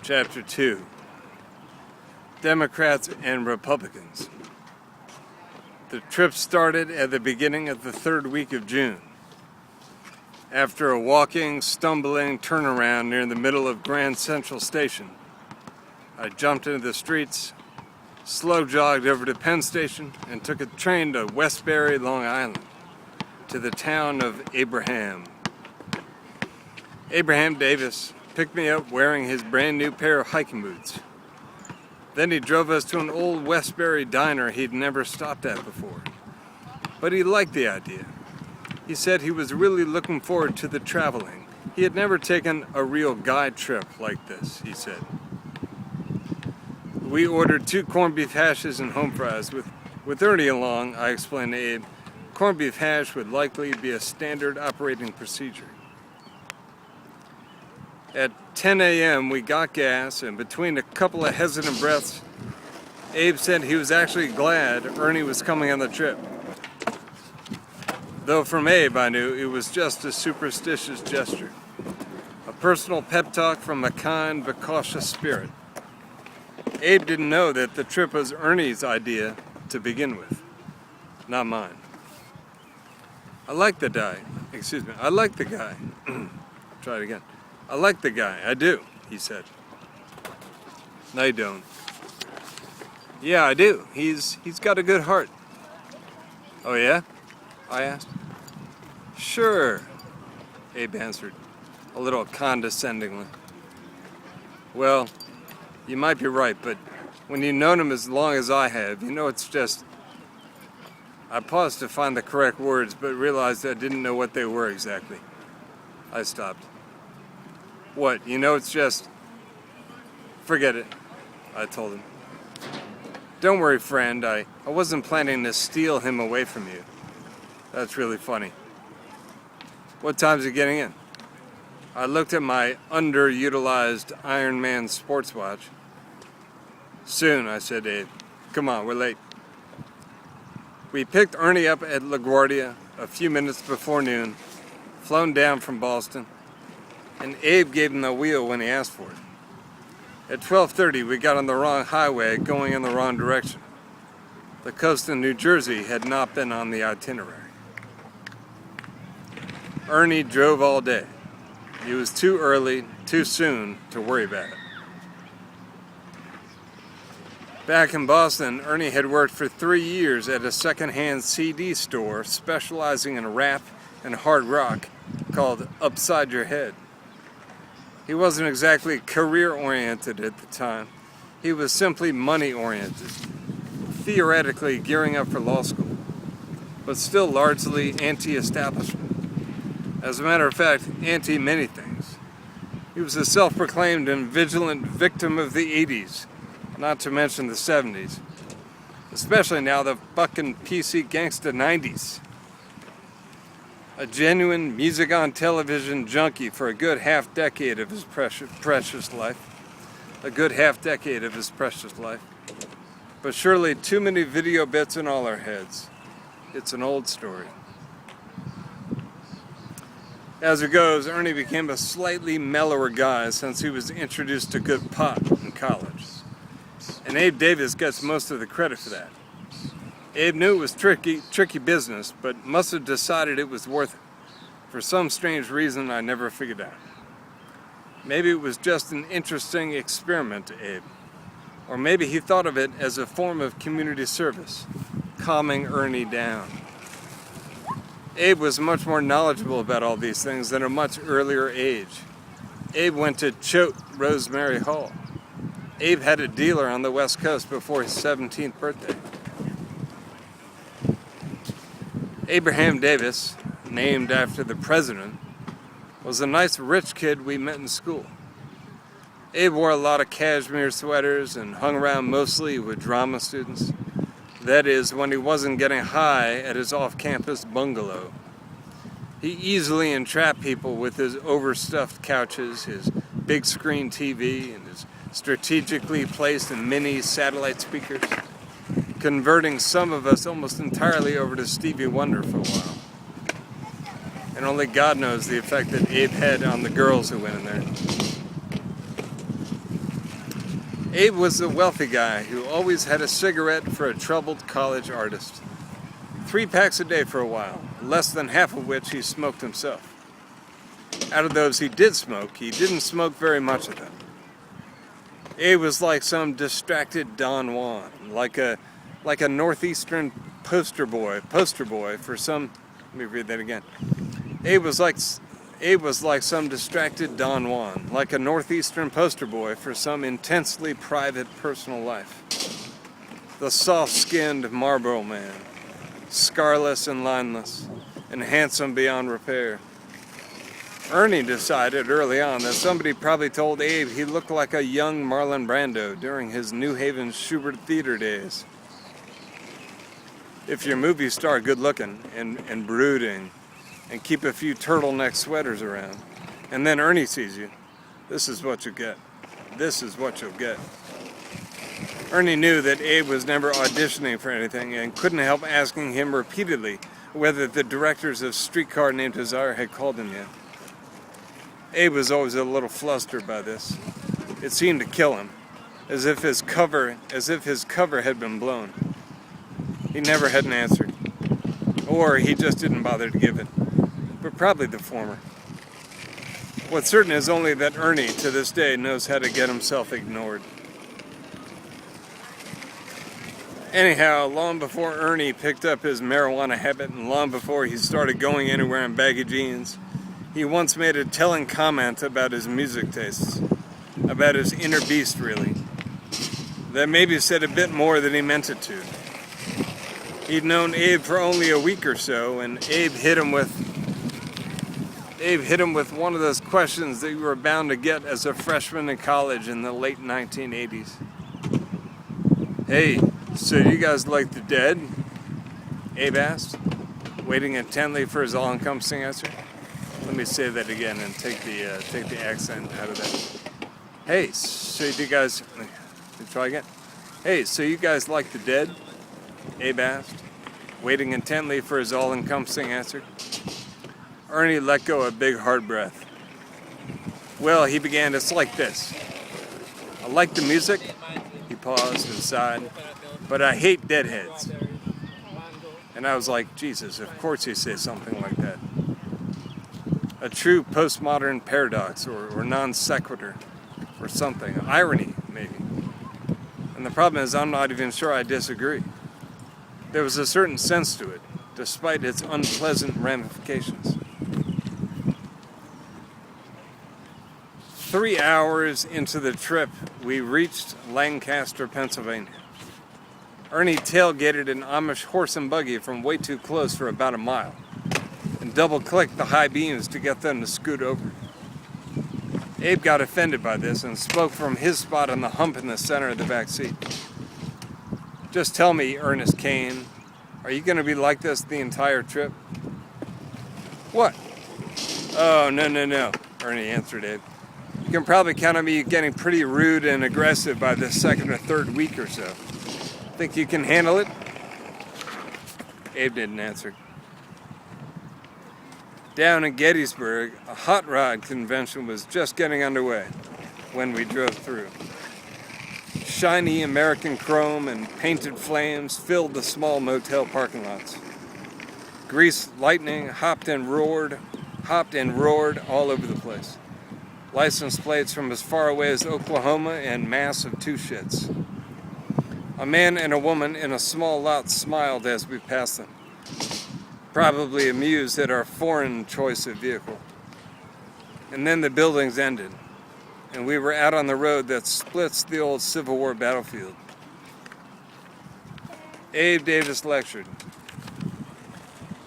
Chapter 2. Democrats and Republicans. The trip started at the beginning of the third week of June. After a walking, stumbling turnaround near the middle of Grand Central Station, I jumped into the streets, slow jogged over to Penn Station, and took a train to Westbury, Long Island, to the town of Abraham. Abraham Davis picked me up wearing his brand new pair of hiking boots. Then he drove us to an old Westbury diner he'd never stopped at before. But he liked the idea. He said he was really looking forward to the traveling. He had never taken a real guide trip like this, he said. We ordered 2 corned beef hashes and home fries. With Ernie along, I explained to Abe, corned beef hash would likely be a standard operating procedure. At 10 a.m. we got gas, and between a couple of hesitant breaths, Abe said he was actually glad Ernie was coming on the trip. Though from Abe I knew it was just a superstitious gesture. A personal pep talk from a kind but cautious spirit. Abe didn't know that the trip was Ernie's idea to begin with, not mine. I like the guy. Try it again. I like the guy, I do, he said. No, you don't. Yeah, I do. He's got a good heart. Oh yeah? I asked. Sure, Abe answered, a little condescendingly. Well, you might be right, but when you've known him as long as I have, you know it's just... I paused to find the correct words, but realized I didn't know what they were exactly. I stopped. What, you know it's just... Forget it, I told him. Don't worry, friend, I wasn't planning to steal him away from you. That's really funny. What time's he getting in? I looked at my underutilized Iron Man sports watch. Soon, I said to Abe. Come on, we're late. We picked Ernie up at LaGuardia a few minutes before noon, flown down from Boston, and Abe gave him the wheel when he asked for it. At 12:30, we got on the wrong highway, going in the wrong direction. The coast of New Jersey had not been on the itinerary. Ernie drove all day. It was too early, too soon to worry about it. Back in Boston, Ernie had worked for 3 years at a second-hand CD store specializing in rap and hard rock called Upside Your Head. He wasn't exactly career-oriented at the time. He was simply money-oriented, theoretically gearing up for law school, but still largely anti-establishment. As a matter of fact, anti-many things. He was a self-proclaimed and vigilant victim of the 80s, not to mention the 70s, especially now the fucking PC gangsta 90s. A genuine music on television junkie for a good half-decade of his precious life. But surely too many video bits in all our heads. It's an old story. As it goes, Ernie became a slightly mellower guy since he was introduced to good pot in college. And Abe Davis gets most of the credit for that. Abe knew it was tricky business, but must have decided it was worth it. For some strange reason I never figured out. Maybe it was just an interesting experiment to Abe. Or maybe he thought of it as a form of community service, calming Ernie down. Abe was much more knowledgeable about all these things at a much earlier age. Abe went to Choate Rosemary Hall. Abe had a dealer on the West Coast before his 17th birthday. Abraham Davis, named after the president, was a nice rich kid we met in school. Abe wore a lot of cashmere sweaters and hung around mostly with drama students. That is, when he wasn't getting high at his off-campus bungalow. He easily entrapped people with his overstuffed couches, his big screen TV, and his strategically placed mini satellite speakers, converting some of us almost entirely over to Stevie Wonder for a while. And only God knows the effect that Abe had on the girls who went in there. Abe was the wealthy guy who always had a cigarette for a troubled college artist. 3 packs a day for a while, less than half of which he smoked himself. Out of those he did smoke, he didn't smoke very much of them. Abe was like some distracted Don Juan, like a northeastern poster boy for some. Let me read that again. Abe was like some distracted Don Juan, like a northeastern poster boy for some intensely private personal life. The soft-skinned Marlboro man, scarless and lineless, and handsome beyond repair. Ernie decided early on that somebody probably told Abe he looked like a young Marlon Brando during his New Haven Schubert Theater days. If you're movie star good looking and brooding and keep a few turtleneck sweaters around, and then Ernie sees you, this is what you get. This is what you'll get. Ernie knew that Abe was never auditioning for anything and couldn't help asking him repeatedly whether the directors of Streetcar Named Desire had called him yet. Abe was always a little flustered by this. It seemed to kill him, as if his cover had been blown. He never had an answer, or he just didn't bother to give it, but probably the former. What's certain is only that Ernie, to this day, knows how to get himself ignored. Anyhow, long before Ernie picked up his marijuana habit and long before he started going anywhere in baggy jeans, he once made a telling comment about his music tastes, about his inner beast, really, that maybe said a bit more than he meant it to. He'd known Abe for only a week or so, and Abe hit him with one of those questions that you were bound to get as a freshman in college in the late 1980s. "Hey, so you guys like the Dead?" Abe asked, waiting intently for his all-encompassing answer. Let me say that again and take the accent out of that. "Hey, so you guys..." Try again. "Hey, so you guys like the Dead?" Abe asked, waiting intently for his all-encompassing answer. Ernie let go a big hard breath. "Well," he began, "it's like this. I like the music," he paused and sighed, "but I hate deadheads." And I was like, Jesus, of course he'd say something like that. A true postmodern paradox or non sequitur or something. Irony, maybe. And the problem is I'm not even sure I disagree. There was a certain sense to it, despite its unpleasant ramifications. 3 hours into the trip, we reached Lancaster, Pennsylvania. Ernie tailgated an Amish horse and buggy from way too close for about a mile, and double-clicked the high beams to get them to scoot over. Abe got offended by this and spoke from his spot on the hump in the center of the back seat. "Just tell me, Ernest Kane, are you going to be like this the entire trip?" "What?" "Oh, no, Ernie answered Abe. "You can probably count on me getting pretty rude and aggressive by the second or third week or so. Think you can handle it?" Abe didn't answer. Down in Gettysburg, a hot rod convention was just getting underway when we drove through. Shiny American chrome and painted flames filled the small motel parking lots. Grease lightning hopped and roared all over the place. License plates from as far away as Oklahoma and mass of 2 shits. A man and a woman in a small lot smiled as we passed them, probably amused at our foreign choice of vehicle. And then the buildings ended, and we were out on the road that splits the old Civil War battlefield. Abe Davis lectured.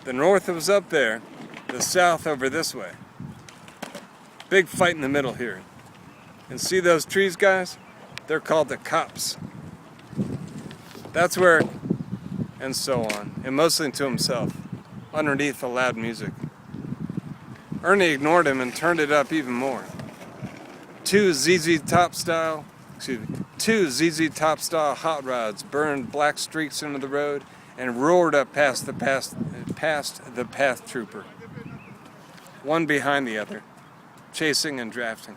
The North was up there, the South over this way. Big fight in the middle here. And see those trees, guys? They're called the cops. That's where... And so on, and mostly to himself, underneath the loud music. Ernie ignored him and turned it up even more. Two ZZ Top style hot rods burned black streaks into the road and roared up past the path trooper, one behind the other, chasing and drafting.